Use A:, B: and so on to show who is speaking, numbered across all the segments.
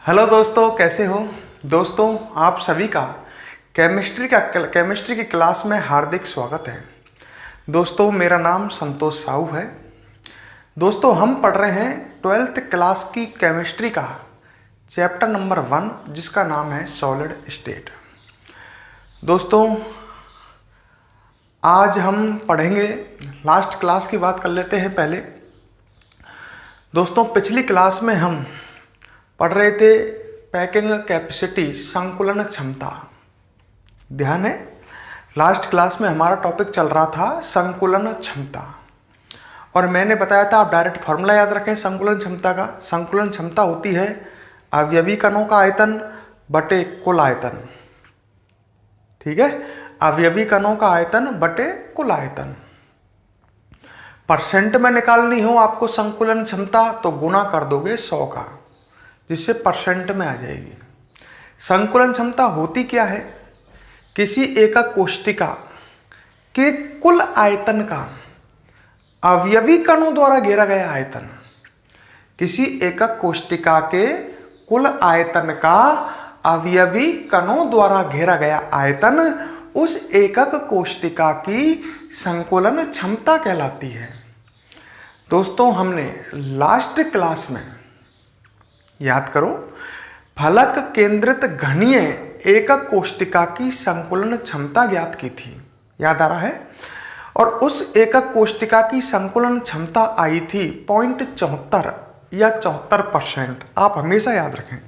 A: Hello दोस्तों, कैसे हो दोस्तों। आप सभी का केमिस्ट्री की क्लास में हार्दिक स्वागत है। दोस्तों, मेरा नाम संतोष साहू है। दोस्तों, हम पढ़ रहे हैं 12th क्लास की केमिस्ट्री का चैप्टर नंबर 1, जिसका नाम है सॉलिड स्टेट। दोस्तों, आज हम पढ़ेंगे, लास्ट क्लास की बात कर लेते हैं पहले। दोस्तों, पिछली क्लास में हम पढ़ रहे थे पैकिंग कैपेसिटी, संकुलन क्षमता। ध्यान है, लास्ट क्लास में हमारा टॉपिक चल रहा था संकुलन क्षमता, और मैंने बताया था आप डायरेक्ट फॉर्मूला याद रखें संकुलन क्षमता का। संकुलन क्षमता होती है अवयवी कणों का आयतन बटे कुल आयतन। ठीक है, अवयवी कणों का आयतन बटे कुल आयतन। परसेंट में निकालनी हो आपको संकुलन क्षमता तो गुणा कर दोगे 100 का, जिससे परसेंट में आ जाएगी। संकुलन क्षमता होती क्या है? किसी एकक कोशिका के कुल आयतन का अवयवी कणों द्वारा घेरा गया आयतन। किसी एकक कोशिका के कुल आयतन का अवयवी कणों द्वारा घेरा गया आयतन उस एकक कोशिका की संकुलन क्षमता कहलाती है। दोस्तों, हमने लास्ट क्लास में, याद करो, फलक केंद्रित घनीय एकक कोशिका की संकुलन क्षमता ज्ञात की थी। याद आ रहा है? और उस एकक कोशिका की संकुलन क्षमता आई थी 0.74 या 74%। आप हमेशा याद रखें,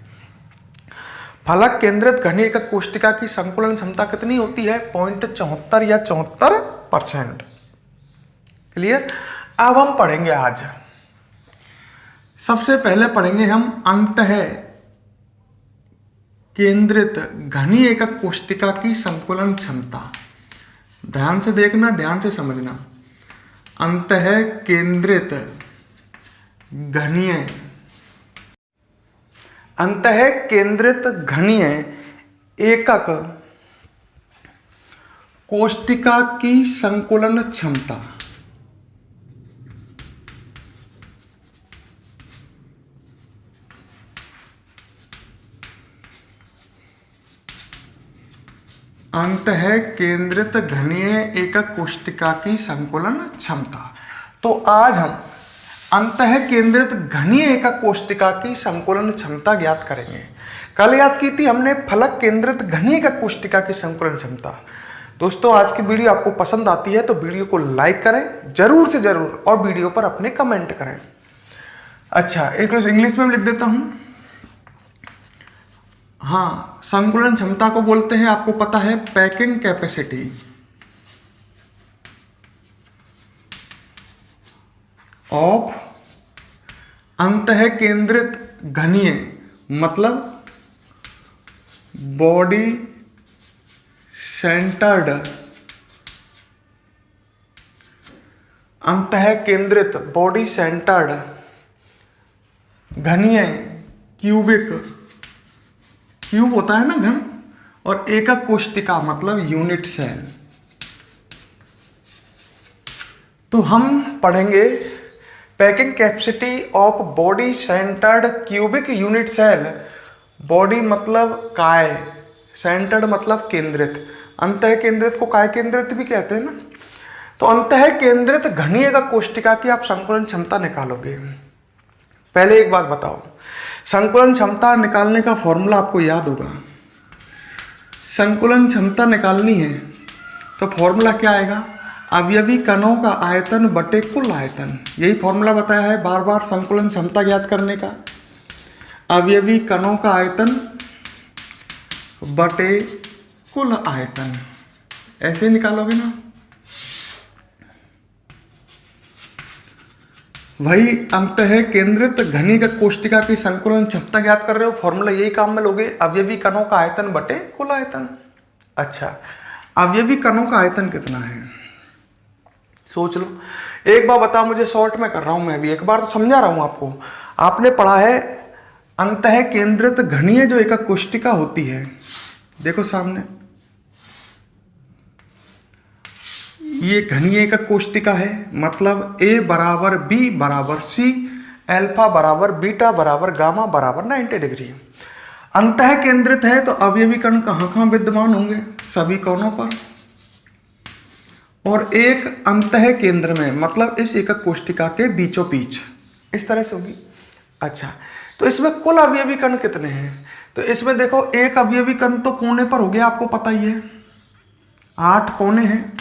A: फलक केंद्रित घनीय एकक कोशिका की संकुलन क्षमता कितनी होती है? 0.74 या 74%। क्लियर? अब हम पढ़ेंगे आज, सबसे पहले पढ़ेंगे हम अंतः केंद्रित घनीय एकक कोशिका की संकुलन क्षमता। ध्यान से देखना, ध्यान से समझना। अंतः केंद्रित घनीय एकक कोशिका की संकुलन क्षमता। अंतः केंद्रित घनीय एकक कोशिका की संकुलन क्षमता। तो आज हम अंतः केंद्रित घनीय एकक कोशिका की संकुलन क्षमता ज्ञात करेंगे। कल याद की थी हमने फलक केंद्रित घनीय एकक कोशिका की संकुलन क्षमता। दोस्तों, आज की वीडियो आपको पसंद आती है तो वीडियो को लाइक करें जरूर से जरूर, और वीडियो पर अपने कमेंट करें। अच्छा, एक इंग्लिश में लिख देता हूं। हाँ, संकुलन क्षमता को बोलते हैं, आपको पता है, पैकिंग कैपेसिटी ऑफ अंतः केंद्रित घनीय, मतलब बॉडी सेंटर्ड, अंतः केंद्रित बॉडी सेंटर्ड घनीय क्यूबिक, क्यूब होता है ना घन, और एकक कोशिका मतलब यूनिट सेल। तो हम पढ़ेंगे packing capacity of body centred cubic unit cell. Body मतलब काय, सेंटर्ड मतलब केंद्रित, अंतः केंद्रित को काय केंद्रित भी कहते हैं ना। तो अंतः केंद्रित घनीय एकक कोशिका की आप संकुलन क्षमता निकालोगे। पहले एक बात बताओ, संकुलन क्षमता निकालने का फॉर्मूला आपको याद होगा। संकुलन क्षमता निकालनी है तो फॉर्मूला क्या आएगा? अवयवी कणों का आयतन बटे कुल आयतन। यही फॉर्मूला बताया है बार बार संकुलन क्षमता ज्ञात करने का। अवयवी कणों का आयतन बटे कुल आयतन, ऐसे निकालोगे ना। वही अंतः केंद्रित घनीय एकक कोशिका की संकुलन क्षमता ज्ञात कर रहे हो, फॉर्मूला यही काम में लोगे, अवयवी कणों का आयतन बटे कुल आयतन। अच्छा, अवयवी कणों का आयतन कितना है सोच लो। एक बार बताओ मुझे, शॉर्ट में कर रहा हूं मैं भी, एक बार तो समझा रहा हूं आपको। आपने पढ़ा है अंतः केंद्रित घनीय जो एकक कोशिका होती है, देखो सामने, ये घनीय एकक कोशिका है, मतलब A बराबर B बराबर C अल्फा बराबर बीटा बराबर गामा बराबर 90 डिग्री। अंतः केंद्रित है तो अवयवी कण कहाँ कहाँ विद्यमान होंगे? सभी कोणों पर। और एक अंतः केंद्र में, मतलब इस एकक कोष्टिका के बीचों बीच, इस तरह से होगी। अच्छा, तो इसमें कुल अवयवी कण कितने हैं? तो इसमें देखो एक अवयवी कण तो कोने पर हो गया, आपको पता ही है 8 कोने हैं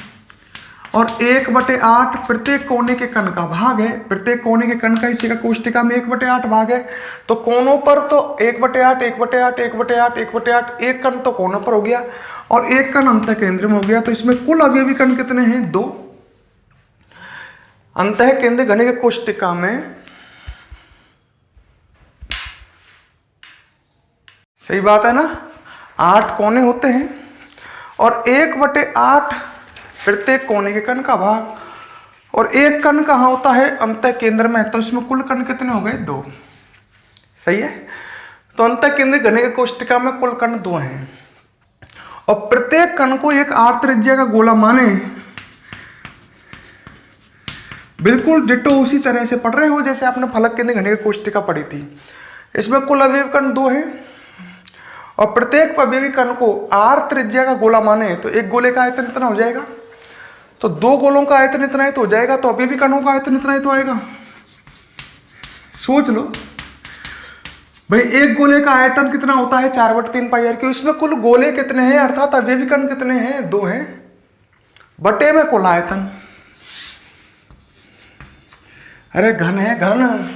A: और 1/8 प्रत्येक कोने के कण का भाग है। प्रत्येक कोने के कण का इस एकक कोष्टिका में 1/8 भाग है। तो कोनों पर तो 1/8 1/8 1/8 1/8, एक कण तो कोनों पर हो गया और एक कण अंतः केंद्र में हो गया। तो इसमें कुल अवयवी कण कितने हैं? 2। अंतः केंद्र घने के कोष्टिका में, सही बात है ना, 8 कोने होते हैं और 1/8 प्रत्येक कोने के कण का भाग। और एक कण कहाँ होता है? अंतः केंद्र में। तो इसमें कुल कण कितने हो गए? 2। सही है। तो अंतः केंद्र घने के कोष्टिका में कुल कण 2 हैं और प्रत्येक कण को एक r त्रिज्या का गोला माने। बिल्कुल डिट्टो उसी तरह से पढ़ रहे हो जैसे आपने फलक केंद्र घने के कोष्टिका पढ़ी थी। इसमें कुल अवयवी कण 2 हैं और प्रत्येक अवयवी कण को r त्रिज्या का गोला माने तो एक गोले का आयतन इतना हो जाएगा, तो 2 गोलों का आयतन इतना ही तो हो जाएगा, तो अवयवी कणों का आयतन इतना ही तो आएगा। सोच लो भाई, एक गोले का आयतन कितना होता है? 4/3 पाई आर क्यूब। इसमें कुल गोले कितने हैं, अर्थात अवयवी कण कितने हैं? 2 हैं, बटे में कुल आयतन। अरे घन है घन,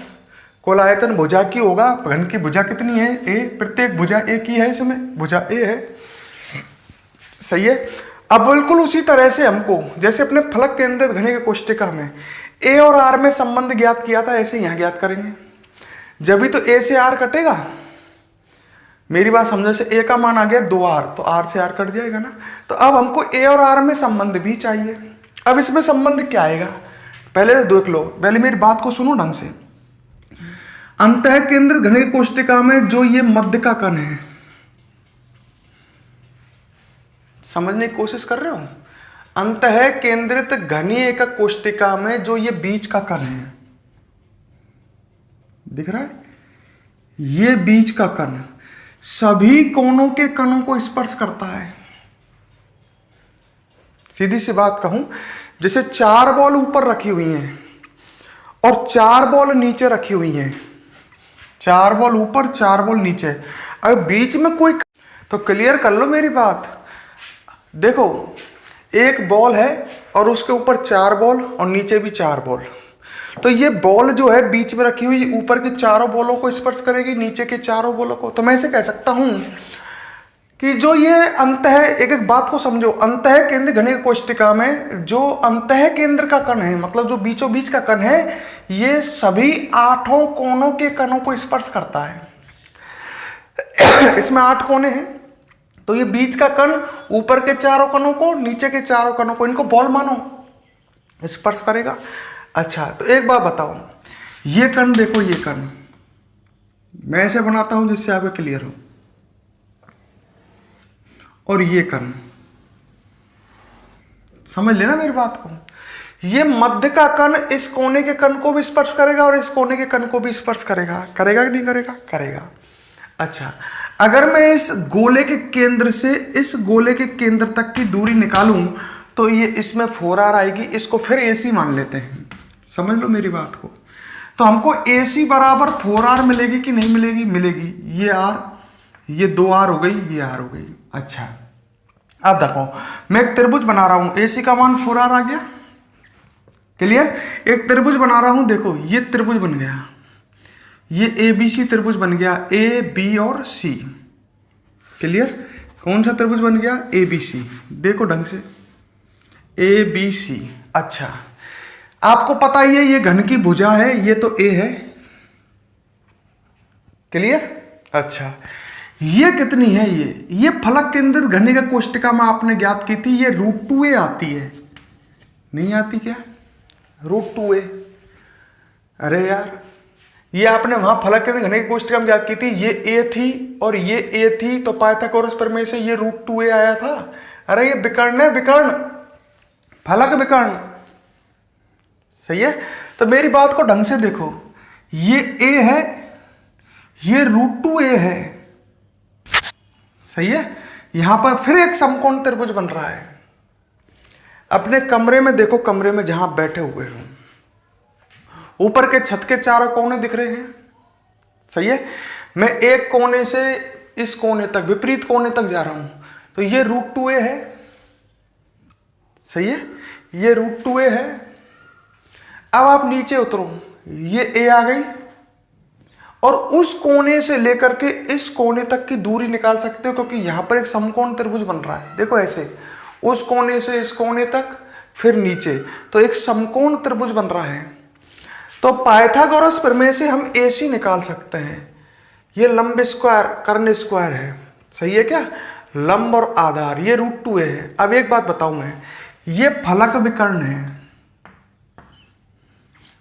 A: कुल आयतन भुजा की होगा। घन की भुजा कितनी है? ए। प्रत्येक भुजा ए की है, इसमें भुजा ए है। सही है। अब बिल्कुल उसी तरह से हमको जैसे अपने फलक केंद्रित घने के कोष्टिका में ए और आर में संबंध ज्ञात किया था, ऐसे यहां ज्ञात करेंगे। जब भी तो ए से आर कटेगा, मेरी बात समझो, से ए का मान आ गया 2r, तो r से r कट जाएगा ना। तो अब हमको ए और आर में संबंध भी चाहिए। अब इसमें संबंध क्या आएगा? पहले देख लो, पहले मेरी बात को सुनो ढंग से। अंतः केंद्रित घने की कोष्टिका में जो ये मध्य का कण है, समझने की कोशिश कर रहे हो? अंतः केंद्रित घनीय एकक कोष्टिका में जो ये बीच का कण है, दिख रहा है? ये बीच का कण सभी कोनों के कणों को स्पर्श करता है। सीधी सी बात कहूं, जैसे 4 बॉल ऊपर रखी हुई हैं और 4 बॉल नीचे रखी हुई हैं, 4 बॉल ऊपर 4 बॉल नीचे, अगर बीच में कोई, तो क्लियर कर लो मेरी बात। देखो, एक बॉल है और उसके ऊपर 4 बॉल और नीचे भी 4 बॉल, तो ये बॉल जो है बीच में रखी हुई ऊपर के चारों बॉलों को स्पर्श करेगी, नीचे के चारों बॉलों को। तो मैं ऐसे कह सकता हूं कि जो ये अंतः, एक एक बात को समझो, अंतः केंद्र घने कोष्टिका में जो अंतः केंद्र का कण है, मतलब जो बीचों बीच का कण है, ये सभी 8 कोनों के कणों को स्पर्श करता है। इसमें 8 कोने हैं, तो ये बीच का कण ऊपर के चारों कणों को, नीचे के चारों कणों को, इनको बॉल मानो, स्पर्श करेगा। अच्छा, तो एक बात बताओ, ये कण देखो, ये कण मैं ऐसे बनाता हूं जिससे आपको क्लियर हो, और ये कण, समझ लेना मेरी बात को। ये मध्य का कण इस कोने के कण को भी स्पर्श करेगा और इस कोने के कण को भी स्पर्श करेगा। करेगा कि नहीं करेगा? करेगा। अच्छा, अगर मैं इस गोले के केंद्र से इस गोले के केंद्र तक की दूरी निकालूं तो ये इसमें 4r आएगी, इसको फिर AC मान लेते हैं। समझ लो मेरी बात को। तो हमको AC बराबर 4r मिलेगी कि नहीं मिलेगी? मिलेगी। ये r, ये 2r हो गई, ये r हो गई। अच्छा, अब देखो, मैं एक त्रिभुज बना रहा हूं, AC का मान 4r आ गया, क्लियर? एक त्रिभुज बना रहा हूं, देखो ये त्रिभुज बन गया, ये ABC त्रिभुज बन गया, A, B और C, क्लियर? कौन सा त्रिभुज बन गया? ABC। देखो ढंग से, ABC। अच्छा, आपको पता ही है ये घन की भुजा है, ये तो A है, क्लियर? अच्छा, ये कितनी है? ये फलक केंद्रित घने का कोष्टिका में आपने ज्ञात की थी, ये √2a आती है, नहीं आती क्या? √2a। अरे यार, ये आपने वहां फलक केंद्रित घने की कोष्टिका में ज्ञात की थी, ये a थी और ये a थी, तो पाइथागोरस प्रमेय से ये √2a आया था। अरे ये विकर्ण है, विकर्ण, फलक विकर्ण, सही है? तो मेरी बात को ढंग से देखो, ये a है, ये √2a है, सही है। यहां पर फिर एक समकोण त्रिभुज बन रहा है। अपने कमरे में देखो, कमरे में जहां बैठे हुए हो, ऊपर के छत के चारों कोने दिख रहे हैं, सही है। मैं एक कोने से इस कोने तक, विपरीत कोने तक जा रहा हूं, तो ये √2a है, सही है, ये √2a है। अब आप नीचे उतरो, ये a आ गई, और उस कोने से लेकर के इस कोने तक की दूरी निकाल सकते हो, क्योंकि यहां पर एक समकोण त्रिभुज बन रहा है। देखो ऐसे, उस कोने से इस कोने तक, फिर नीचे, तो एक समकोण त्रिभुज बन रहा है। तो पाइथागोरस प्रमेय से हम AC निकाल सकते हैं। ये लंब स्क्वायर कर्ण स्क्वायर है, सही है क्या, लंब और आधार, ये √2a है। अब एक बात बताऊं मैं, ये फलक विकर्ण है,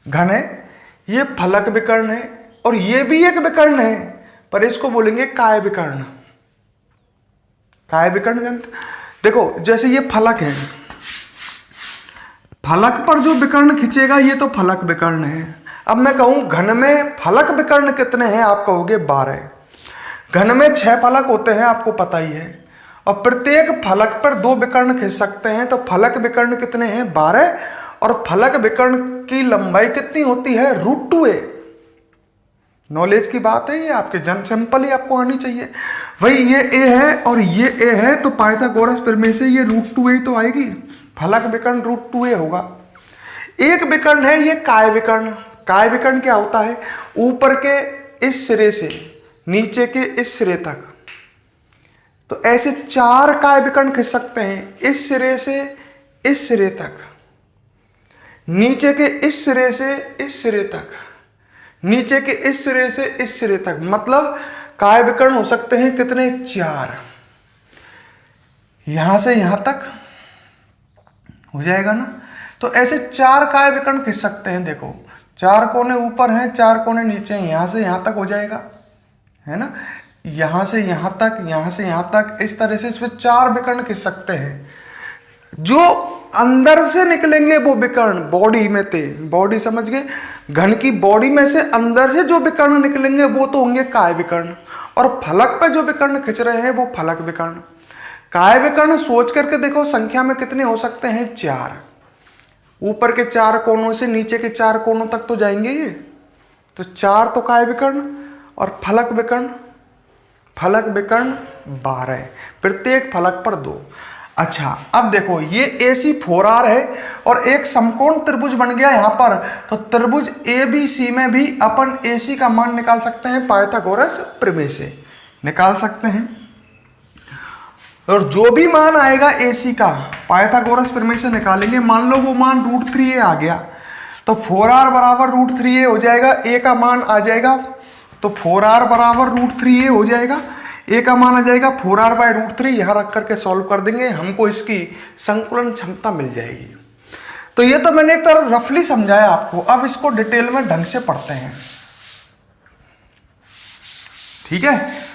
A: घन है, ये फलक विकर्ण है, और ये भी एक विकर्ण है, पर इसको बोलेंगे काय विकर्ण। काय विकर्ण जानते, देखो जैसे ये फलक है, फलक पर जो विकर्ण खिंचेगा ये तो फलक विकर्ण है। अब मैं कहूं घन में फलक विकर्ण कितने हैं, आप कहोगे 12। घन में 6 फलक होते हैं, आपको पता ही है, और प्रत्येक फलक पर 2 विकर्ण खिंच सकते हैं, तो फलक विकर्ण कितने हैं, 12। और फलक विकर्ण की लंबाई कितनी होती है, √2a। नॉलेज की बात है, ये आपके जन सिंपल ही आपको आनी चाहिए। वही ये a है और ये a है, तो पाइथागोरस प्रमेय से ये √2a तो आएगी, फलक विकर्ण √2a होगा। एक विकर्ण है ये काय विकर्ण। काय विकर्ण क्या होता है, ऊपर के इस सिरे से नीचे के इस सिरे तक, तो ऐसे 4 काय विकर्ण खिंच सकते हैं, इस सिरे से इस सिरे तक, नीचे के इस सिरे से इस सिरे तक, नीचे के इस सिरे से इस सिरे तक। मतलब काय विकर्ण हो सकते हैं कितने, 4। यहां से यहां तक हो जाएगा ना, तो ऐसे 4 काय विकर्ण खिंच सकते हैं। देखो 4 कोने ऊपर हैं, 4 कोने नीचे हैं, यहां से यहां तक हो जाएगा, है ना, यहां से यहां तक, यहां से यहां तक, इस तरह से इसमें 4 विकर्ण खिंच सकते हैं। जो अंदर से निकलेंगे वो विकर्ण, बॉडी में थे, बॉडी समझ गए, घन की बॉडी में से अंदर से जो विकर्ण निकलेंगे वो तो होंगे काय विकर्ण, और फलक पे जो विकर्ण खिंच रहे हैं वो फलक विकर्ण। काय विकर्ण सोच करके देखो संख्या में कितने हो सकते हैं, 4। ऊपर के 4 कोनों से नीचे के 4 कोनों तक तो जाएंगे ये, तो 4 तो काय विकर्ण, और फलक विकर्ण, फलक विकर्ण 12, प्रत्येक फलक पर 2। अच्छा अब देखो ये AC 4R है और एक समकोण त्रिभुज बन गया यहां पर, तो त्रिभुज ABC में भी अपन AC का मान निकाल सकते हैं, पाइथागोरस प्रमेय से निकाल सकते हैं। और जो भी मान आएगा AC का पाइथागोरस प्रमेय से निकालेंगे। मान लो वो मान √3a आ गया, तो 4R बराबर √3a हो जाएगा, a का मान आ जाएगा, तो 4R बराबर √3a हो जाएगा, a का मान आ जाएगा 4R/√3। यहां रख करके सॉल्व कर देंगे, हमको इसकी संकुलन क्षमता मिल जाएगी। तो ये तो मैंने एक तरह रफली समझाया आपको, अब इसको डिटेल में ढंग से पढ़ते हैं, ठीक है।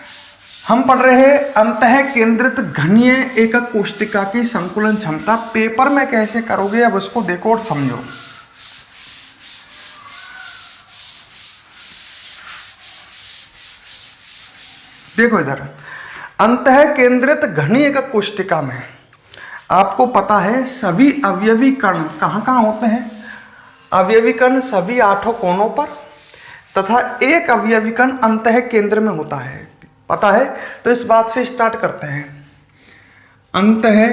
A: हम पढ़ रहे हैं अंतः केंद्रित घनीय एकक कोष्टिका की संकुलन क्षमता। पेपर में कैसे करोगे अब उसको देखो और समझो। देखो इधर, अंतः केंद्रित घनीय एकक कोष्टिका में आपको पता है सभी अवयवी कण कहां कहां होते हैं, अवयवी कण सभी 8 कोनों पर, तथा एक अवयवी कण अंतः केंद्र में होता है, पता है। तो इस बात से स्टार्ट करते हैं। अंतः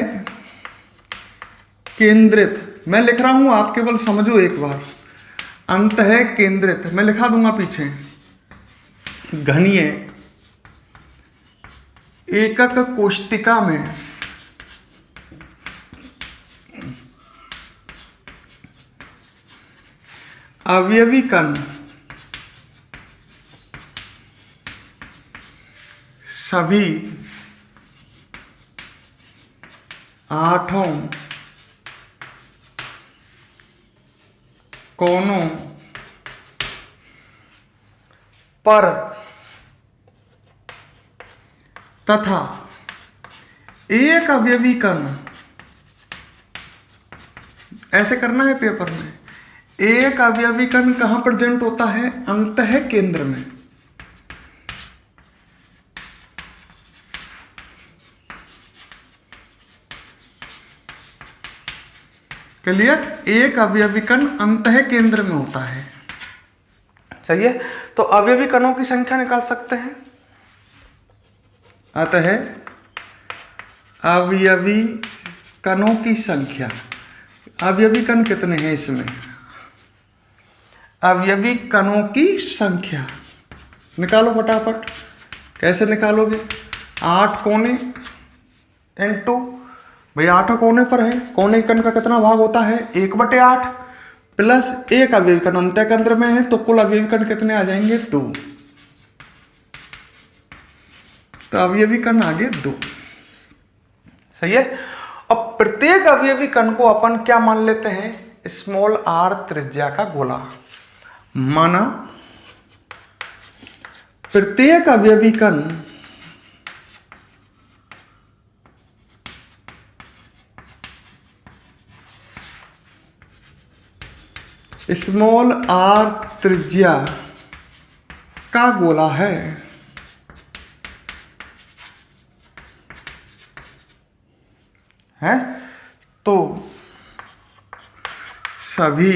A: केंद्रित मैं लिख रहा हूं, आप केवल समझो एक बार। अंतः केंद्रित मैं लिखा दूंगा पीछे, घनीय एकक कोष्टिका में अवयवी कण सभी 8 कोनों पर तथा एक अवयवी कण, ऐसे करना है पेपर में, एक अवयवी कण कहां प्रेजेंट होता है? अंतः केंद्र में। क्लियर? एक अवयवी कण अंतः केंद्र में होता है। सही है। तो अवयवी कणों की संख्या निकाल सकते हैं। अतः अवयवी कणों की संख्या, अवयवी कण कितने हैं इसमें? अवयवी कणों की संख्या निकालो फटाफट। कैसे निकालोगे? 8 कोने इनटू, भाई 8 कोने पर है, कोने कण का कितना भाग होता है? 1/8 प्लस एक अवयवी कण अंतः केंद्र में है, तो कुल अवयवी कण कितने आ जाएंगे? 2। तो अवयवी कण आगे 2। सही है। अब प्रत्येक अवयवी कण को अपन क्या मान लेते हैं? स्मॉल r त्रिज्या का गोला। माना प्रत्येक अवयवी कण स्मॉल r त्रिज्या का गोला है। तो सभी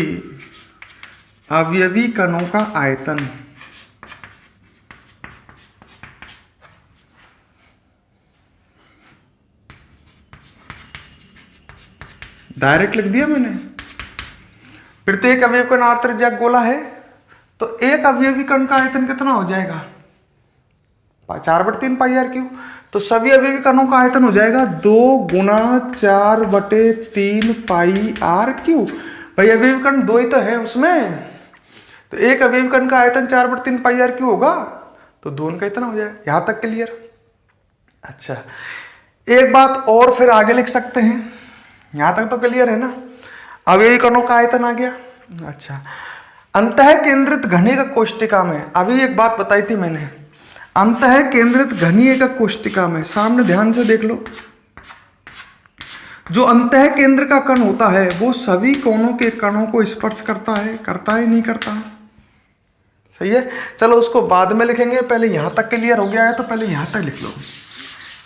A: अवयवी कणों का आयतन डायरेक्ट लिख दिया मैंने। प्रत्येक अवयवी कण r त्रिज्या गोला है, तो एक अवयवी कण का आयतन कितना हो जाएगा? 4/3 पाई r क्यूब। तो सभी अवयवी कणों का आयतन हो जाएगा 2 गुना 4/3 पाई r क्यूब। भाई अवयवी कण 2 ही तो है उसमें, तो एक अवयवी कण का आयतन 4/3 पाई r क्यूब होगा, तो 2 का इतना हो जाएगा। यहां तक क्लियर? अच्छा, एक बात और फिर आगे लिख सकते हैं। यहां तक तो क्लियर है ना? अवयवी कणों का आयतन आ गया। अच्छा, अंतः केंद्रित घनीय कोष्टिका में, अभी एक बात बताई थी मैंने, अंतः केंद्रित घनीय कोष्टिका में, सामने ध्यान से देख लो, जो अंतः केंद्र का कण होता है वो सभी कोनों के कणों को स्पर्श करता है, करता है नहीं करता है? सही है। चलो उसको बाद में लिखेंगे, पहले यहां तक क्लियर हो गया है तो पहले यहां तक लिख लो।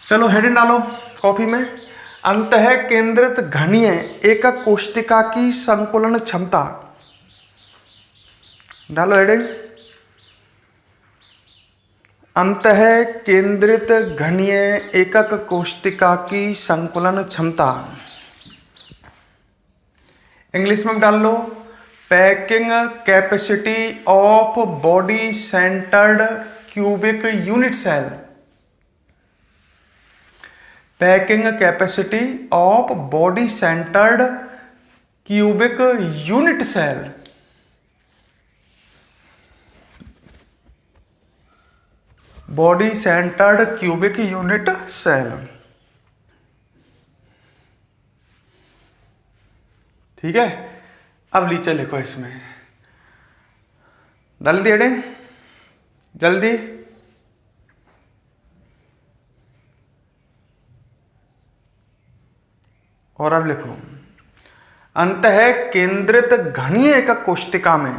A: चलो हेडिंग डालो कॉपी में, अंतः केंद्रित घनीय एकक कोष्टिका की संकुलन क्षमता। डालो हेडिंग, अंतः केंद्रित घनीय एकक कोष्टिका की संकुलन क्षमता। इंग्लिश में डाल लो, packing capacity of body centred cubic unit cell. Packing capacity of body centred cubic unit cell. Body centred cubic unit cell. ठीक है। अब नीचे लिखो, इसमें डाल दिए हेडिंग जल्दी। और अब लिखो, अंतः केंद्रित घनीय एकक कोष्टिका में,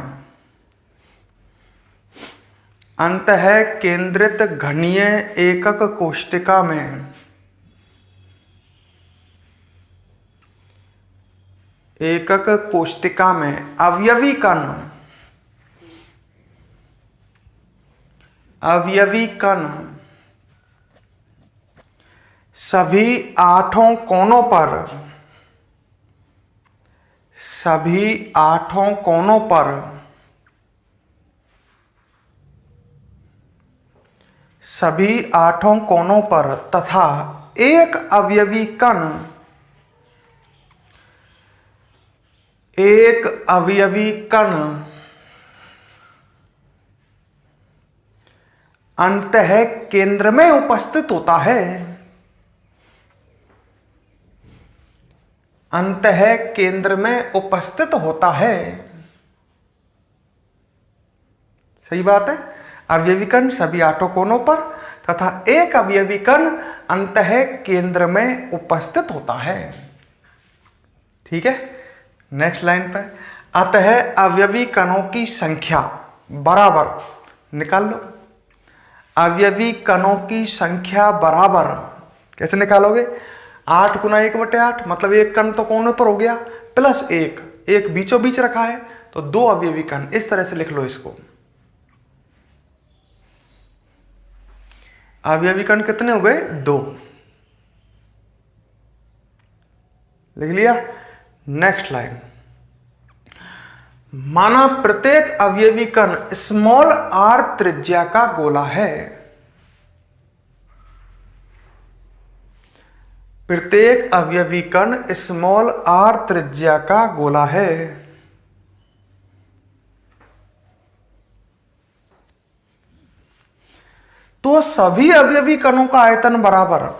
A: अंतः केंद्रित घनीय एकक कोष्टिका में एकक कोष्टिका में अवयवी कण, अवयवी कण सभी 8 कोनों पर, सभी 8 कोनों पर सभी 8 कोनों पर तथा एक अवयवी कण, एक अवयवी कण अंतः केंद्र में उपस्थित होता है, अंतः केंद्र में उपस्थित होता है। सही बात है। अवयवी कण सभी 8 कोनों पर तथा एक अवयवी कण अंतः केंद्र में उपस्थित होता है। ठीक है। नेक्स्ट लाइन पर, अतः अवयवी कणों की संख्या बराबर, निकाल लो, अवयवी कणों की संख्या बराबर, कैसे निकालोगे, 8 गुना 1/8, मतलब एक कण तो कोने पर हो गया, प्लस एक बीचों बीच रखा है, तो 2 अवयवी कण, इस तरह से लिख लो इसको। अवयवी कण कितने हो गए, 2, लिख लिया। नेक्स्ट लाइन, माना प्रत्येक अवयवी कण स्मॉल r त्रिज्या का गोला है। प्रत्येक अवयवी कण स्मॉल r त्रिज्या का गोला है। तो सभी अवयवी कणों का आयतन बराबर,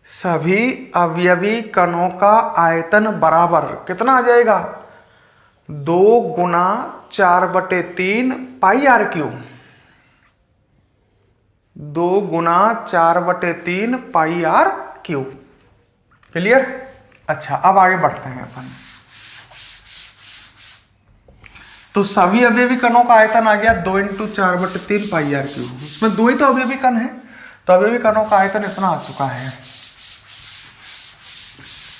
A: सभी अवयवी कणों का आयतन बराबर कितना आ जाएगा, 2 गुना 4/3 पाई आर क्यूब, 2 गुना 4/3 पाई आर क्यूब। क्लियर। अच्छा, अब आगे बढ़ते हैं अपन। तो सभी अवयवी कणों का आयतन आ गया 2 × 4/3 पाई आर क्यूब। उसमें 2 ही तो अवयवी कण है, तो अवयवी कणों का आयतन इतना आ चुका है।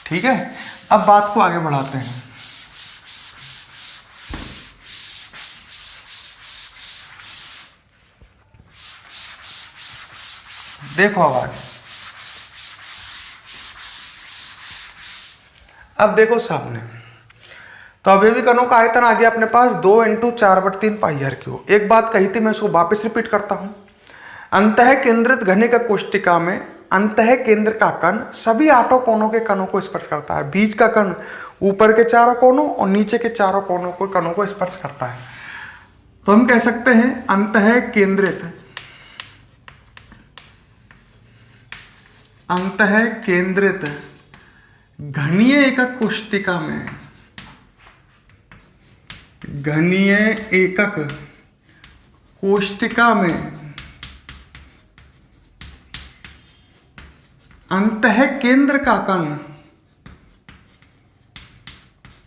A: ठीक है, अब बात को आगे बढ़ाते हैं। देखो अब आगे, अब देखो सामने, तो अवयवी कणों का आयतन आ गया अपने पास 2 × 4/3 पाई आर क्यूब। एक बात कही थी, मैं उसको वापस रिपीट करता हूं। अंतः केंद्रित घनिका कोष्टिका में अंतः केंद्र का कण सभी 8 कोनों के कणों को स्पर्श करता है। बीच का कण ऊपर के 4 कोनों और नीचे के 4 कोनों को कणों को स्पर्श करता है। तो हम कह सकते हैं अंतः केंद्रित घनीय एकक कोष्टिका में, घनीय एकक कोष्टिका में अंतः केंद्र का कण,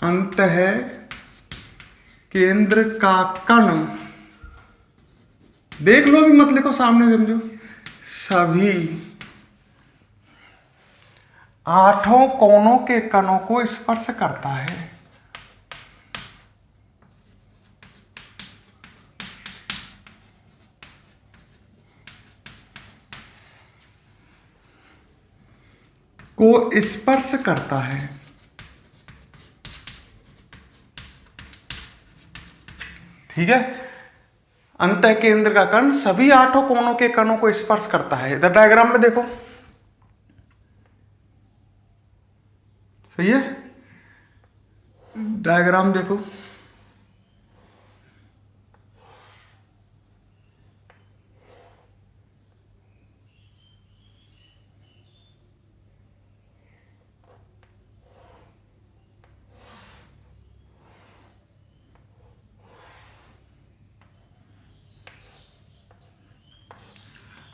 A: अंतः केंद्र का कण, देख लो भी मत लिखो, सामने समझो, सभी 8 कोनों के कणों को स्पर्श करता है। को स्पर्श करता है। ठीक है, अंतः केंद्र का कण सभी 8 कोनों के कणों को स्पर्श करता है। इधर डायग्राम में देखो, सही है, डायग्राम देखो,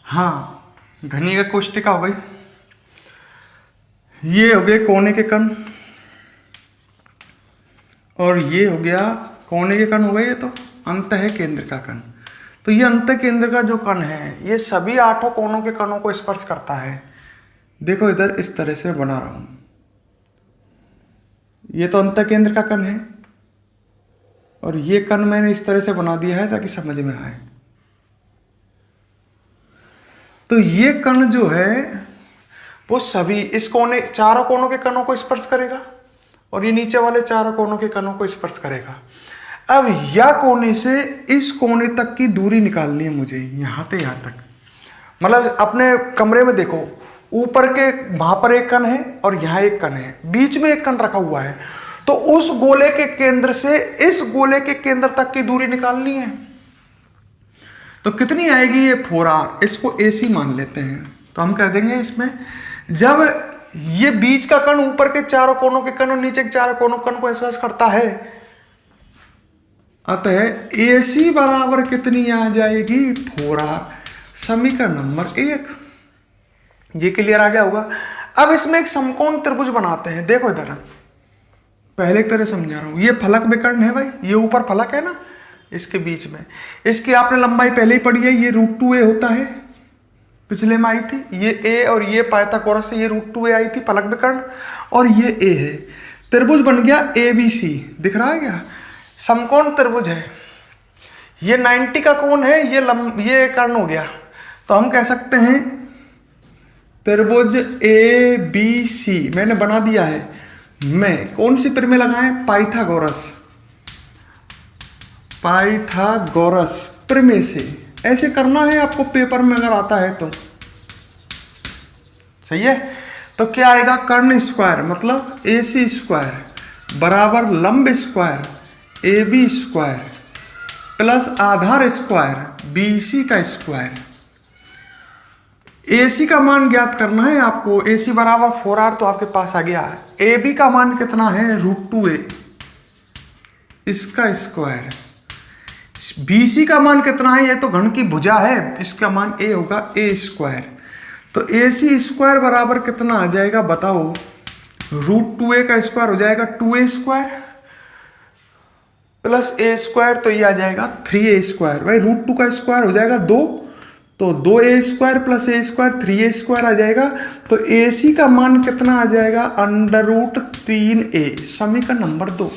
A: हाँ, घनीय कोष्टिका हो गई, ये हो गए कोने के कण, और ये हो गया कोने के कण हो गए, ये तो अंतः केंद्र का कण। तो ये अंतः केंद्र का जो कण है, ये सभी 8 कोनों के कणों को स्पर्श करता है। देखो इधर इस तरह से बना रहा हूं, ये तो अंतः केंद्र का कण है, और ये कण मैंने इस तरह से बना दिया है ताकि समझ में आए। तो ये कण जो है वो सभी इस कोने 4 कोनों के कणों को स्पर्श करेगा, और ये नीचे वाले 4 कोनों के कणों को स्पर्श करेगा। अब या कोने से इस कोने तक की दूरी निकालनी है मुझे, यहां से यहां तक, मतलब अपने कमरे में देखो, ऊपर के वहां पर एक कण है और यहां एक कण है, बीच में एक कण रखा हुआ है, तो उस गोले के केंद्र से इस गोले के केंद्र तक की दूरी निकालनी है। तो कितनी आएगी, ये 4r, इसको AC मान लेते हैं। तो हम कह देंगे इसमें, जब ये बीच का कण ऊपर के 4 कोनों के कण और नीचे के 4 कोनों कण को स्पर्श करता है, अतः AC बराबर कितनी आ जाएगी, 4r। समीकरण नंबर 1। ये क्लियर आ गया होगा। अब इसमें एक समकोण त्रिभुज बनाते हैं। देखो इधर, पहले की तरह समझा रहा हूं। ये फलक विकर्ण है भाई, ये ऊपर फलक है ना, इसके बीच में, इसकी आपने लंबाई पहले ही पढ़ी है, ये √2a होता है, पिछले में आई थी। ये a और ये पाइथागोरस से ये √2a आई थी फलक विकर्ण, और ये a है। त्रिभुज बन गया ABC, दिख रहा है क्या? समकोण त्रिभुज है, ये 90 का कोण है, ये कर्ण हो गया। तो हम कह सकते हैं त्रिभुज ABC मैंने बना दिया है। मैं कौन सी प्रमेय लगाएं? पाइथागोरस प्रमेय से। ऐसे करना है आपको पेपर में अगर आता है तो। सही है। तो क्या आएगा? कर्ण स्क्वायर मतलब AC स्क्वायर बराबर लंब स्क्वायर AB स्क्वायर प्लस आधार स्क्वायर BC का स्क्वायर। AC का मान ज्ञात करना है आपको। AC बराबर 4R तो आपके पास आ गया। AB का मान कितना है? √2a, इसका स्क्वायर। BC का मान कितना है? ये तो घन की भुजा है, इसका मान A होगा, A स्क्वायर। तो AC स्क्वायर बराबर कितना आ जाएगा बताओ? √2a का स्क्वायर हो जाएगा 2a square plus A square, तो ये आ जाएगा 3a स्क्वायर। भाई √2 का स्क्वायर हो जाएगा 2, तो 2a square plus a square 3a square आ जाएगा। तो AC का मान कितना आ जाएगा? √3a, समीकरण नंबर 2।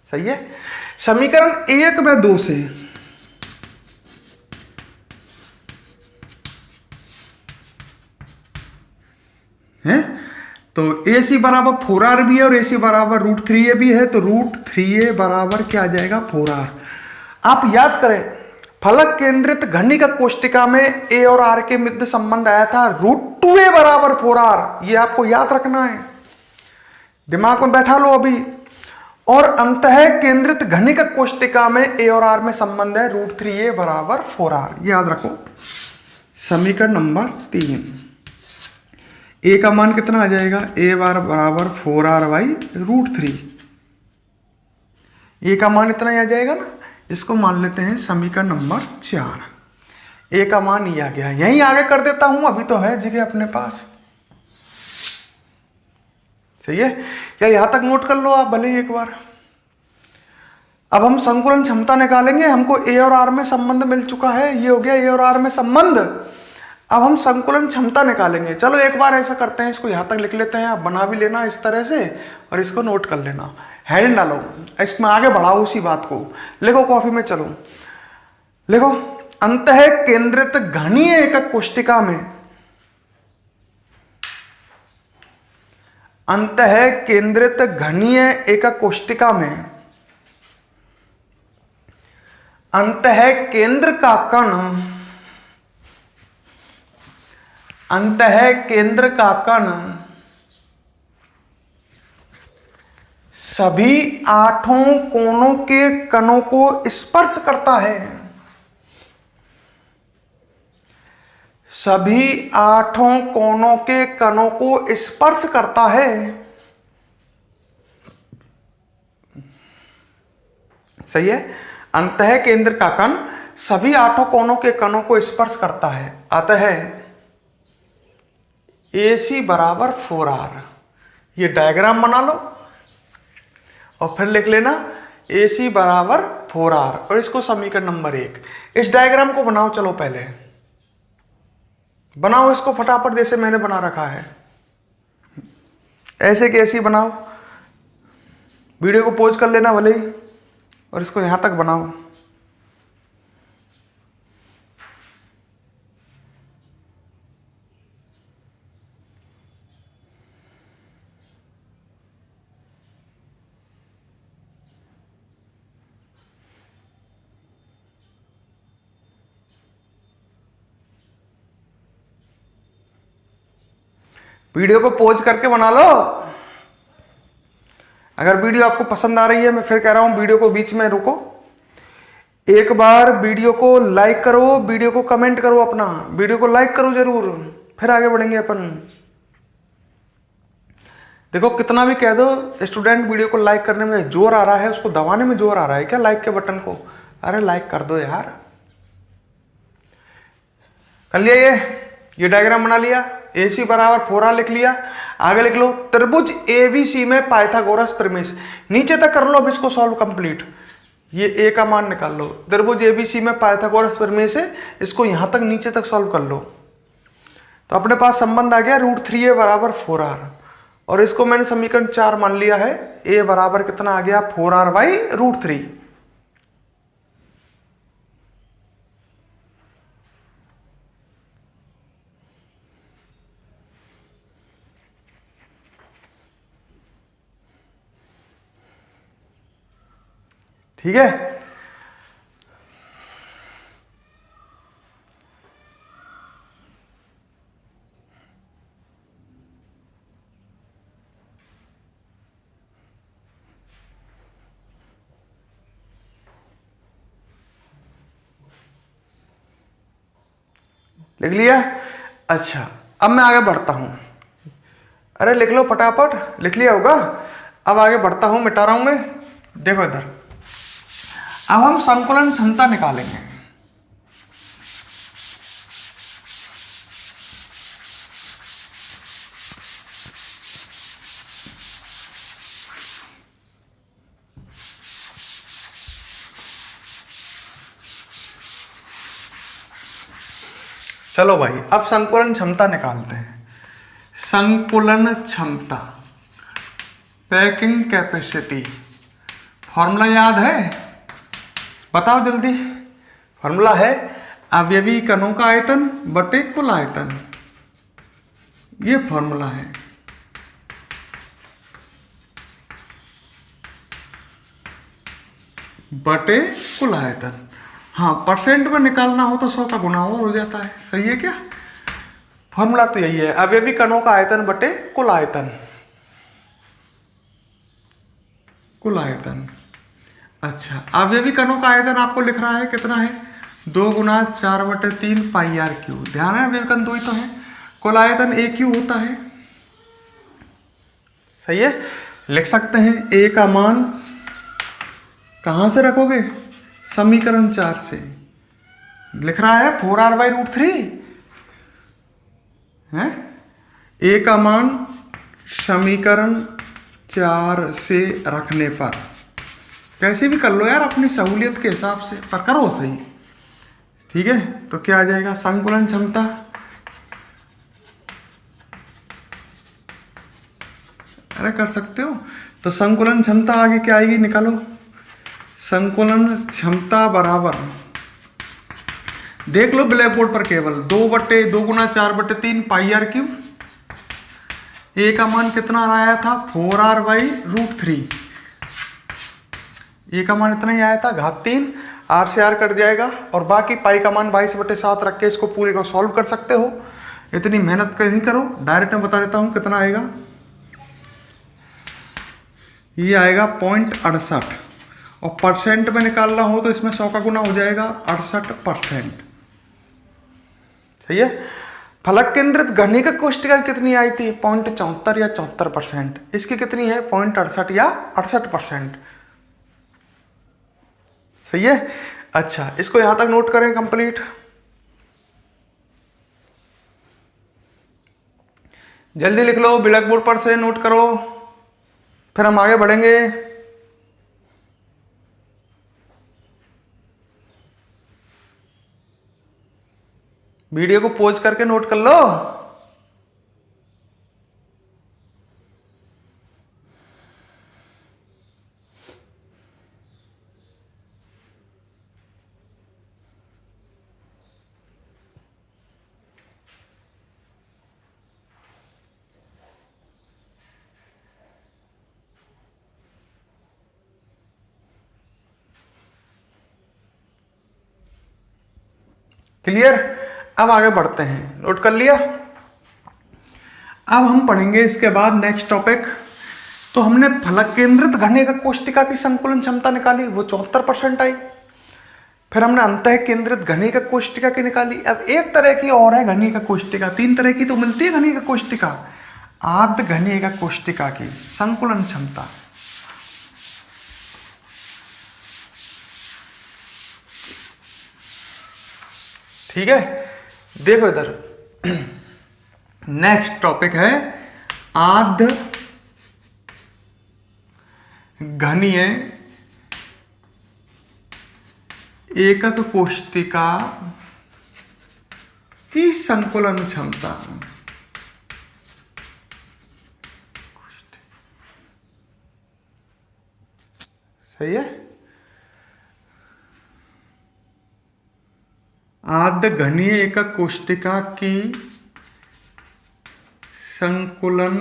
A: सही है। समीकरण 1 व 2 से है तो AC बराबर 4R भी है और AC बराबर √3a भी है, तो √3a बराबर क्या आ जाएगा? 4R। आप याद करें, फलक केंद्रित घनी का कोष्टिका में A और R के मध्य संबंध आया था √2a बराबर 4R। ये आपको याद रखना है, दिमाग में बैठा लो अभी। और अंतः केंद्रित घनी का कोष्टिका में A और R में संबंध है √3a बराबर 4R। याद रखो। समीकरण नंबर 3, A का मान कितना आ जाएगा? A बार बराबर 4R बाई √3। A का मान इतना ही आ जाएगा ना, इसको मान लेते हैं समीकरण नंबर 4। A का मान ये आ गया। यहीं आगे कर देता हूं, अभी तो है जगह अपने पास। सही है। या यहां तक नोट कर लो आप भले ही एक बार। अब हम संकुलन क्षमता निकालेंगे। हमको A और R में संबंध मिल चुका है, ये हो गया A और R में संबंध। अब हम संकुलन क्षमता निकालेंगे। चलो एक बार ऐसा करते हैं, इसको यहां तक लिख लेते हैं। आप बना भी लेना इस तरह से और इसको नोट कर लेना, हेडिंग डालो, इसमें आगे बढ़ाओ उसी बात को। लिखो कॉपी में, चलो लिखो। अंतः केंद्रित घनीय एकक कोष्टिका में, अंतः केंद्रित घनीय एकक कोष्टिका में अंतः केंद्र का कण, अंतः केंद्र का कण सभी 8 कोनों के कणों को स्पर्श करता है। सभी 8 कोनों के कणों को स्पर्श करता है। सही है। अंतः केंद्र का कण सभी 8 कोनों के कणों को स्पर्श करता है। अतः AC बराबर 4R। ये डायग्राम बना लो और फिर लिख लेना AC बराबर 4R, और इसको समीकरण नंबर 1। इस डायग्राम को बनाओ, चलो पहले बनाओ इसको फटाफट, जैसे मैंने बना रखा है ऐसे कैसी बनाओ। वीडियो को पॉज कर लेना भले ही, और इसको यहां तक बनाओ। वीडियो को पॉज करके बना लो। अगर वीडियो आपको पसंद आ रही है, मैं फिर कह रहा हूं वीडियो को बीच में रुको, एक बार वीडियो को लाइक करो, वीडियो को कमेंट करो, अपना वीडियो को लाइक करो जरूर, फिर आगे बढ़ेंगे अपन। देखो कितना भी कह दो, स्टूडेंट वीडियो को लाइक करने में जोर आ रहा है, उसको दबाने में जोर आ रहा है क्या लाइक के बटन को? अरे लाइक कर दो यार। कर लिया ये डायग्राम बना लिया। ए सी बराबर 4r लिख लिया। आगे लिख लो त्रिभुज एबीसी में पाइथागोरस प्रमेय से, नीचे तक कर लो अब इसको सॉल्व कंप्लीट। ये ए का मान निकाल लो, त्रिभुज एबीसी में पाइथागोरस प्रमेय से इसको यहां तक नीचे तक सॉल्व कर लो। तो अपने पास संबंध आ गया √3a बराबर 4r, और इसको मैंने समीकरण 4 मान लिया है। a बराबर कितना आ गया 4r बाई √3। ठीक है, लिख लिया। अच्छा अब मैं आगे बढ़ता हूं, अरे लिख लो फटाफट, लिख लिया होगा। अब आगे बढ़ता हूं, मिटा रहा हूं मैं। देखो इधर, अब हम संकुलन क्षमता निकालेंगे। चलो भाई अब संकुलन क्षमता निकालते हैं। संकुलन क्षमता, पैकिंग कैपेसिटी, फॉर्मूला याद है? बताओ जल्दी। फॉर्मूला है अवयवी कणों का आयतन बटे कुल आयतन, ये फॉर्मूला है। बटे कुल आयतन। हाँ, परसेंट में निकालना हो तो 100 का गुना और हो जाता है। सही है क्या? फॉर्मूला तो यही है, अवयवी कणों का आयतन बटे कुल आयतन। कुल आयतन। अच्छा, अवयवी कणों का आयतन आपको लिख रहा है कितना है? 2 गुना 4/3 पाई आर क्यू। ध्यान है अवयवी कण 2 ही तो है, कुल आयतन ए क्यू होता है। सही है, लिख सकते हैं ए का मान कहां से रखोगे? समीकरण 4 से। लिख रहा है 4r बाई √3 है। ए का मान समीकरण 4 से रखने पर, कैसे भी कर लो यार अपनी सहूलियत के हिसाब से, पर करो सही। ठीक है, तो क्या आ जाएगा? संकुलन क्षमता अरे कर सकते हो। तो संकुलन क्षमता आगे क्या आएगी निकालो। संकुलन क्षमता बराबर, देख लो ब्लैक बोर्ड पर केवल 2 गुना 4/3 पाई आर क्यूब। ए का मान कितना आया था? 4r by √3। ए का मान इतना ही आया था, घात 3, r से r कट जाएगा, और बाकी पाई का मान 22/7 रख के इसको पूरे को सॉल्व कर सकते हो। इतनी मेहनत नहीं करो, डायरेक्ट मैं बता देता हूं कितना आएगा। ये आएगा 0.68, और परसेंट में निकालना हो तो इसमें 100 का गुना हो जाएगा, 68%। सही है। फलक केंद्रित घनीक कोष्ठिका कितनी आई थी? 0.74 या 74%। इसकी कितनी है? 0.68 या 68%। सही है। अच्छा, इसको यहां तक नोट करें कंप्लीट। जल्दी लिख लो, ब्लैक बोर्ड पर से नोट करो, फिर हम आगे बढ़ेंगे। वीडियो को पॉज करके नोट कर लो। क्लियर? अब आगे बढ़ते हैं, नोट कर लिया। अब हम पढ़ेंगे इसके बाद नेक्स्ट टॉपिक। तो हमने फलक केंद्रित घनीक कोष्ठिका की संकुलन क्षमता निकाली, वो 74% आई। फिर हमने अंतः केंद्रित घनीक कोष्ठिका की निकाली। अब एक तरह की और है घनीक कोष्ठिका, 3 तरह की तो मिलती है घनीक कोष्ठिका। आद्य घनीक कोष्ठिका की संकुलन क्षमता। ठीक है, देखो इधर नेक्स्ट टॉपिक है आद्य घनीय एकक कोशिका की संकुलन क्षमता। सही है। आद्य घनीय एकक कोशिका की संकुलन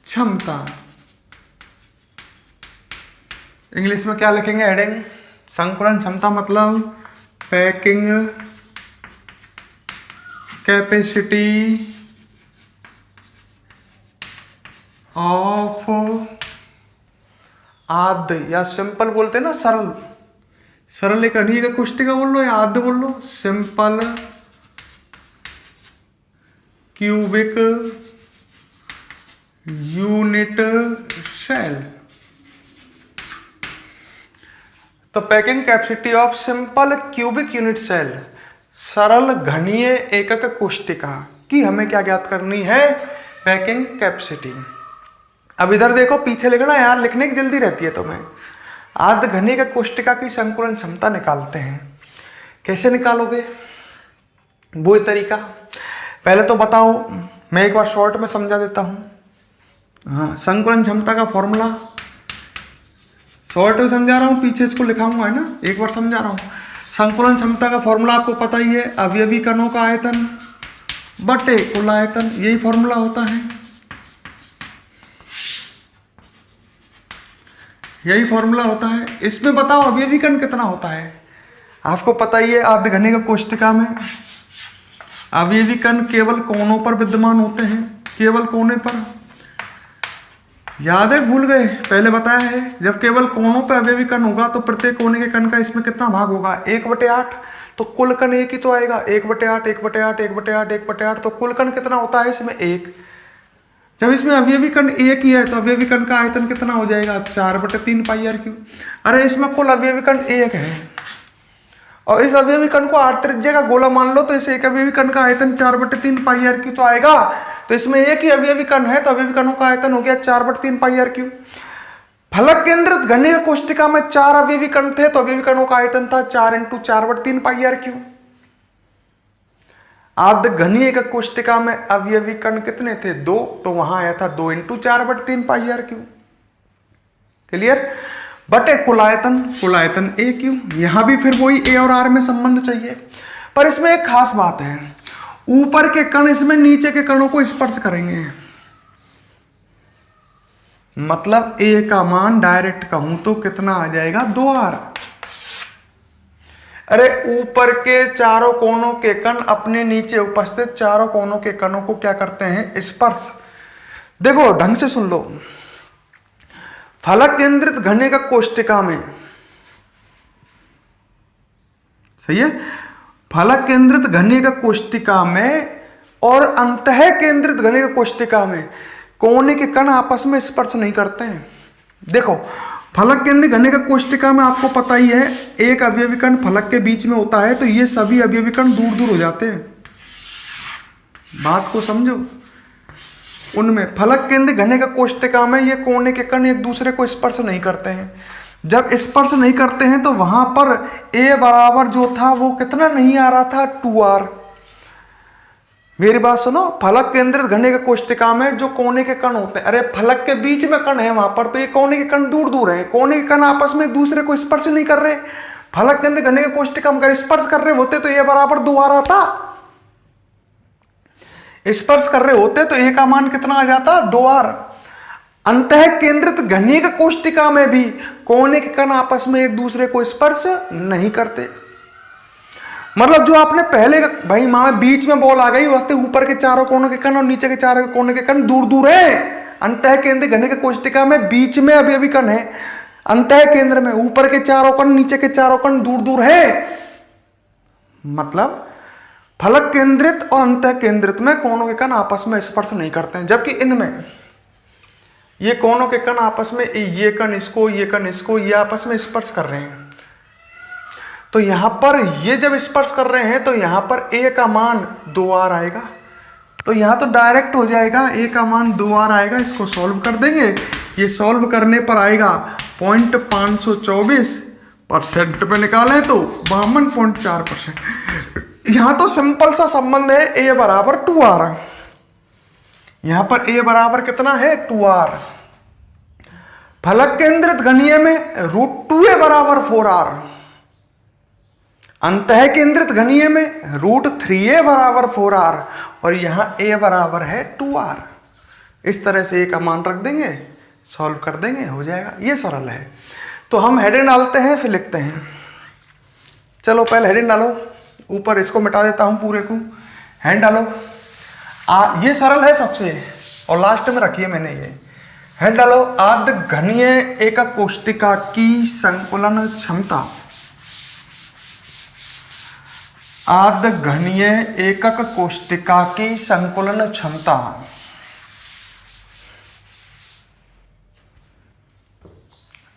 A: क्षमता। इंग्लिश में क्या लिखेंगे हेडिंग? संकुलन क्षमता मतलब पैकिंग कैपेसिटी ऑफ आद्य, या सिंपल बोलते हैं ना सरल, सरल एक घनीय एकक कोशिका बोल लो या आद्य बोल लो, सिंपल क्यूबिक यूनिट सेल। तो packing capacity of simple cubic unit cell, सरल घनीय एकक कोशिका की हमें क्या ज्ञात करनी है? Packing capacity. अब इधर देखो, पीछे लिखना यार, लिखने की जल्दी रहती है तुम्हें। आद्य घनीय एकक कोशिका की संकुलन क्षमता निकालते हैं। कैसे निकालोगे? वो तरीका पहले तो बताओ, मैं एक बार शॉर्ट में समझा देता हूं। हाँ, संकुलन क्षमता का फॉर्मूला शॉर्ट में समझा रहा हूं, पीछे इसको लिखाऊंगा, है ना, एक बार समझा रहा हूं। संकुलन क्षमता का फॉर्मूला आपको पता ही है, अवयवी कणों का आयतन बटे कुल आयतन, यही फॉर्मूला होता है, यही फॉर्मूला होता है। इसमें बताओ अवयवी कण कितना होता है? आपको पता ही है, आद्य घनीय एकक कोशिका में अवयवी कण केवल कोनों पर विद्यमान होते हैं, केवल कोने पर। याद है, भूल गए? पहले बताया है, जब केवल कोनों पर अवयवी कण होगा तो प्रत्येक कोने के कण का इसमें कितना भाग होगा? 1/8। तो कुल कण एक ही तो आएगा, 1/8, 1/8, 1/8, 1/8। तो कुल कण कितना होता है इसमें? 1। जब इसमें अवयवी कण एक ही है तो अवयवी कण का आयतन कितना हो जाएगा? 4/3 πr3। अरे इसमें कुल अवयवी कण 1 है और इस अवयवी कण को 8 त्रिज्या का गोला मान लो, तो इस एक अवयवी कण का आयतन 4/3 πr3 तो आएगा। तो इसमें एक ही अवयवी कण है तो अवयवी कणों का आयतन हो गया 4/3 πr3। फलक केंद्रित घनीय एकक कोशिका में 4 अवयवी कण थे तो अवयवी कणों का आयतन था 4 × 4/3 πr3। आद्य घनीय एकक कोशिका में अवयवी कण कितने थे? 2, तो वहां आया था 2 × 4/3 πr3। क्लियर? बटे कुल आयतन, कुल आयतन a क्यों? यहां भी फिर वही a और r में संबंध चाहिए, पर इसमें एक खास बात है, ऊपर के कण इसमें नीचे के कणों को स्पर्श करेंगे। मतलब a का मान डायरेक्ट कहूं तो कितना आ जाएगा? 2r। अरे ऊपर के चारों कोनों के कण अपने नीचे उपस्थित चारों कोनों के कणों को क्या करते हैं? स्पर्श। देखो ढंग से सुन लो, फलक केंद्रित घनीय एकक कोशिका में, सही है, फलक केंद्रित घनीय एकक कोशिका में और अंतः केंद्रित घनीय एकक कोशिका में कोने के कण आपस में स्पर्श नहीं करते हैं। देखो फलक केंद्रित घनीय एकक कोशिका में आपको पता ही है, एक अवयवी कण फलक के बीच में होता है तो ये सभी अवयवी कण दूर दूर हो जाते हैं। बात को समझो, उनमें फलक केंद्रित घनीय एकक कोशिका में ये कोने के कण एक दूसरे को स्पर्श नहीं करते हैं। जब स्पर्श नहीं करते हैं तो वहां पर a बराबर जो था वो कितना नहीं आ रहा था? 2r। मेरी बात सुनो, फलक केंद्रित घनीय एकक कोशिका में जो कोने के कण होते हैं, अरे फलक के बीच में कण है वहां पर, तो ये कोने के कण दूर दूर हैं, कोने के कण आपस में एक दूसरे को स्पर्श नहीं कर रहे। फलक केंद्रित घनीय एकक कोशिका में अगर स्पर्श कर रहे होते तो a बराबर 2r आता। स्पर्श कर रहे होते तो a का मान कितना आ जाता? 2r। अंतः केंद्रित घनीय एकक कोशिका में भी कोने के कण आपस में एक दूसरे को स्पर्श नहीं करते। मतलब जो आपने पहले भाई मां बीच में बॉल आ गई, वैसे ऊपर के चारों कोनों के कण और नीचे के चारों कोनों के कण दूर दूर है। अंतः केंद्रित घनीय एकक कोशिका में बीच में अवयवी कण है, अंतः केंद्र में ऊपर के चारों कण नीचे के चारों कण दूर दूर है। मतलब फलक केंद्रित और अंतः केंद्रित में कोनों के कण आपस में स्पर्श नहीं करते हैं, जबकि इनमें ये कोनों के कण आपस में ये कण इसको, ये कण इसको, ये आपस में स्पर्श कर रहे हैं। तो यहां पर ये जब स्पर्श कर रहे हैं तो यहां पर ए का मान 2r आएगा, तो यहां तो डायरेक्ट हो जाएगा, ए का मान 2r आएगा। इसको सॉल्व कर देंगे, ये सॉल्व करने पर आएगा 0.524% पे निकालें तो 52.4%। यहां तो सिंपल सा संबंध है, ए बराबर 2r। यहां पर ए बराबर कितना है 2r। फलक केंद्रित घनीय में √2a बराबर 4r, अंतः केंद्रित घनीय में √3a बराबर 4r, और यहां a बराबर है 2r। इस तरह से a का मान रख देंगे, सॉल्व कर देंगे, हो जाएगा। ये सरल है। तो हम हेडिंग डालते हैं, फिर लिखते हैं। चलो पहले हेडिंग डालो, ऊपर इसको मिटा देता हूं पूरे को, हेड डालो। ये सरल है सबसे, और लास्ट में रखिए मैंने ये हेड डालो। आद्य घनीय एकक कोष्टिका की संकुलन क्षमता, आद्य घनीय एकक कोष्टिका की संकुलन क्षमता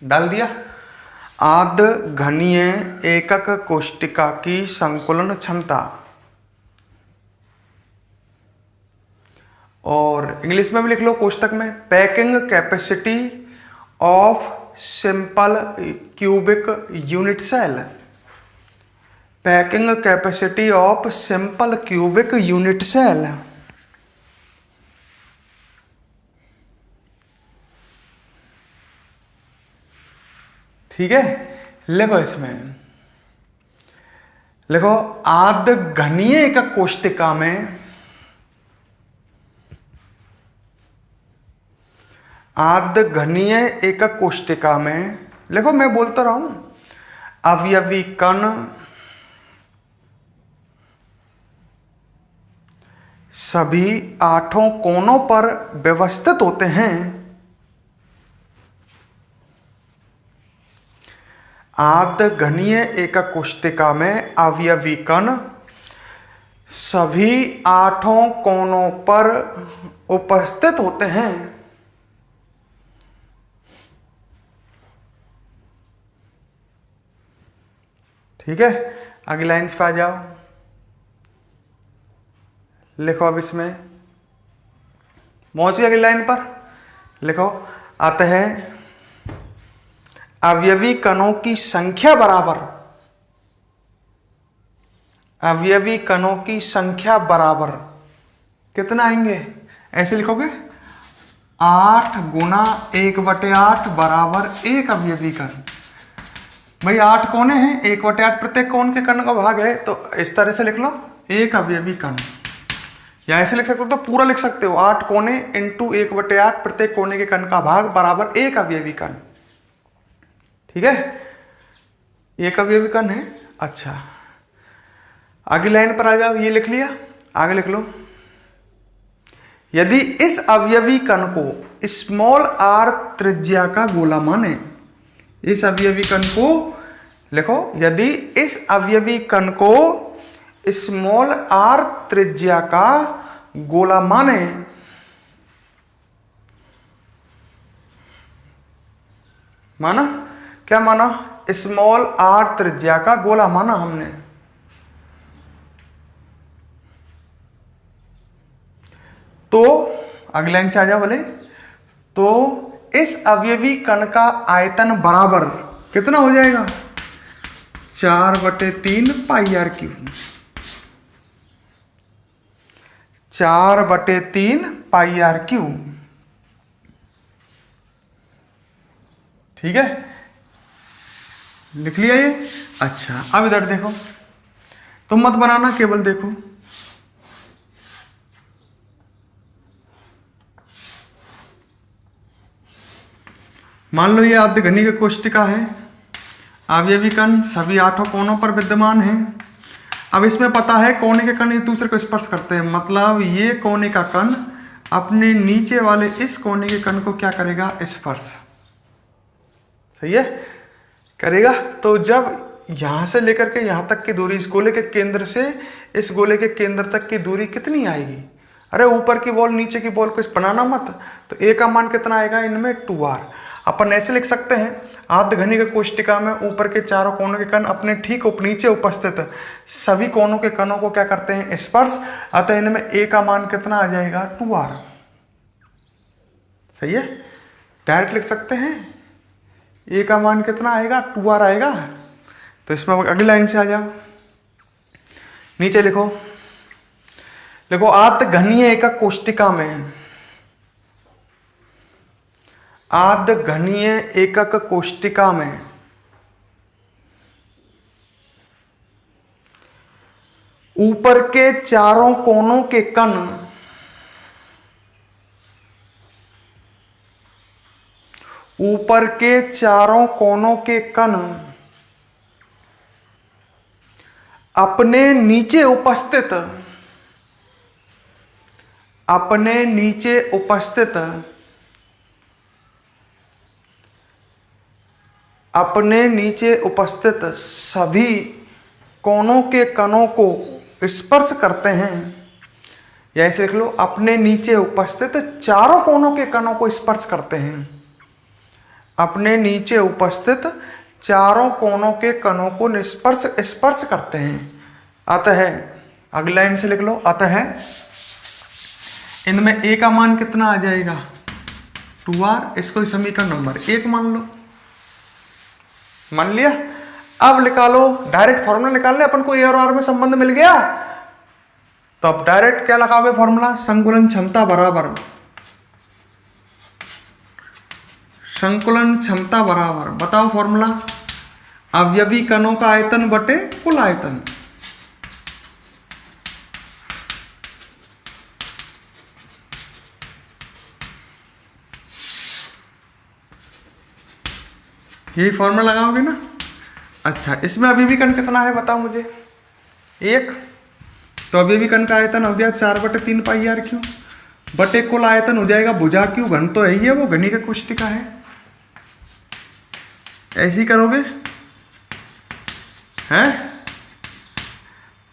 A: डाल दिया। आद्य घनीय एकक कोष्टिका की संकुलन क्षमता, और इंग्लिश में भी लिख लो कोष्टक में, packing capacity of simple cubic unit cell, packing capacity of simple cubic unit cell. ठीक है, लिखो इसमें, लिखो आद्य घनीय एकक कोष्टिका में, आद्य घनीय एकक कोष्टिका में, लिखो मैं बोलता रहा हूं, अवयवी कण सभी 8 कोनों पर व्यवस्थित होते हैं। आद्य घनीय एकक कोष्टिका में अवयवी कण सभी 8 कोनों पर उपस्थित होते हैं। ठीक है, अगली लाइन्स पे आ जाओ। लिखो अब इसमें, पहुंच गए अगली लाइन पर, लिखो अतः अवयवी कणों की संख्या बराबर, अवयवी कणों की संख्या बराबर कितना आएंगे, ऐसे लिखोगे 8 गुना 1/8 बराबर 1 अवयवी कण। भाई 8 कोने हैं, 1/8 प्रत्येक कोण के कण का भाग है, तो इस तरह से लिख लो 1 अवयवी कण, या ऐसे लिख सकते हो, तो पूरा लिख सकते हो 8 कोने इंटू 1/8 प्रत्येक कोने के कण का भाग बराबर 1 अवयवी कण। ठीक है, 1 अवयवी कण है। अच्छा, अगली लाइन पर आ जाओ, ये लिख लिया, आगे लिख लो, यदि इस अवयवी कण को स्मॉल r त्रिज्या का गोला माने, इस अवयवी कण को लिखो, यदि इस अवयवी कण को स्मॉल r त्रिज्या का गोला माने, माना क्या माना, स्मॉल r त्रिज्या का गोला माना हमने, तो अगली लाइन से आ जाओ बोले, तो इस अवयवी कण का आयतन बराबर कितना हो जाएगा 4/3 πr3, 4/3 πr3। ठीक है, लिख लिया ये। अच्छा, अब इधर देखो, तुम मत बनाना, केवल देखो, मान लो ये आद्य घनीय की कोष्टिका है, अवयवी कण सभी 8 कोनों पर विद्यमान है। अब इसमें पता है कोने के कण एक दूसरे को स्पर्श करते हैं, मतलब ये कोने का कण अपने नीचे वाले इस कोने के कण को क्या करेगा, स्पर्श। सही है, करेगा। तो जब यहां से लेकर के यहां तक की दूरी, इस गोले के केंद्र से इस गोले के केंद्र तक की दूरी कितनी आएगी, अरे ऊपर की बॉल नीचे की बॉल को बनाना मत, तो ए का मान कितना आएगा इनमें 2r। अपन ऐसे लिख सकते हैं, आर्धघनिक कोष्टिका में ऊपर के चारों कोनों के कण अपने ठीक नीचे उपस्थित सभी कोनों के कणों को क्या करते हैं, स्पर्श। अतः इनमें ए का मान कितना आ जाएगा, 2r। सही है, डायरेक्ट लिख सकते हैं, ए का मान कितना आएगा, 2r आएगा। तो इसमें अगली लाइन से आ जाओ, नीचे लिखो आर्धघनीय एकक कोष्टिका में, आर्धघनीय एकक कोष्टिका में ऊपर के चारों कोनों के कण ऊपर के चारों कोनों के कण अपने नीचे उपस्थित सभी कोनों के कणों को स्पर्श करते हैं। या ऐसे लिख लो, अपने नीचे उपस्थित चारों कोनों के कणों को स्पर्श करते हैं, अपने नीचे उपस्थित चारों कोनों के कणों को स्पर्श करते हैं। अतः अगली लाइन से लिख लो, अतः इनमें ए का मान कितना आ जाएगा, 2r। इसको समीकरण नंबर 1 मान लो, मान लिया। अब निकालो, डायरेक्ट फॉर्मूला निकालने, अपन को ए और आर में संबंध मिल गया, तो अब डायरेक्ट क्या लगाओगे फॉर्मूला, संकुलन क्षमता बराबर बताओ फॉर्मूला, अवयवी कणों का आयतन बटे कुल आयतन। यही फॉर्मूला लगाओगे ना। अच्छा, इसमें अवयवी कण कितना है बताओ मुझे, 1। तो अवयवी कण का आयतन हो गया 4/3 पाई r क्यों, बटे कुल आयतन हो जाएगा भुजा क्यों, घन तो यही है, वो घनीक कोष्टिका है। ऐसे ही करोगे हैं।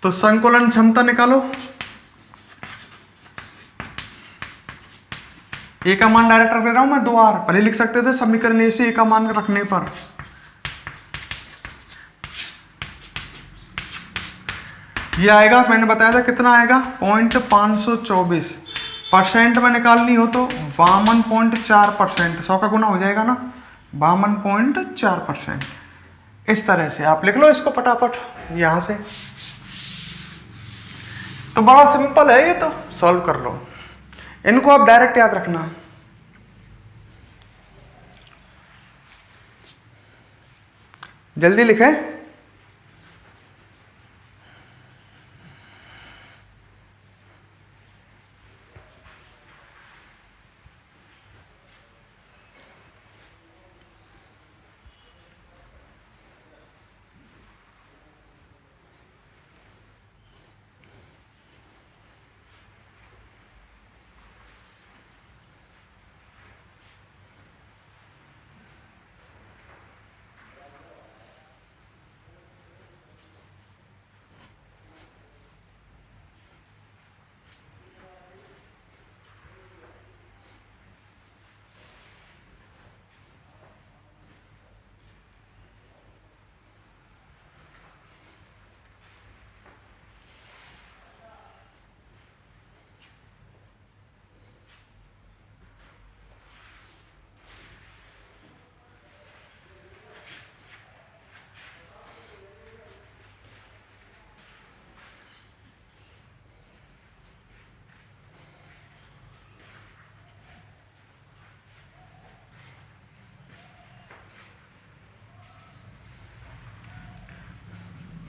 A: तो संकुलन क्षमता निकालो, ए का मान डायरेक्ट रख रहा हूं मैं 2r, पहले लिख सकते थे समीकरण ए से ए का मान रखने पर। ये आएगा, मैंने बताया था कितना आएगा, 0.524। परसेंट में निकालनी हो तो 52.4%, 100 का गुना हो जाएगा ना, 52.4%। इस तरह से आप लिख लो इसको फटाफट यहां से। तो बड़ा सिंपल है ये, तो सॉल्व कर लो, इनको आप डायरेक्ट याद रखना। जल्दी लिखें।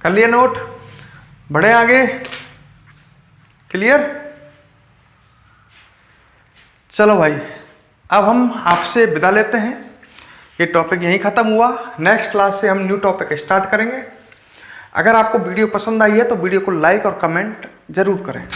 A: कर लिया नोट, बढ़े आगे, क्लियर। चलो भाई, अब हम आपसे विदा लेते हैं, ये टॉपिक यहीं ख़त्म हुआ। नेक्स्ट क्लास से हम न्यू टॉपिक स्टार्ट करेंगे। अगर आपको वीडियो पसंद आई है तो वीडियो को लाइक और कमेंट जरूर करें।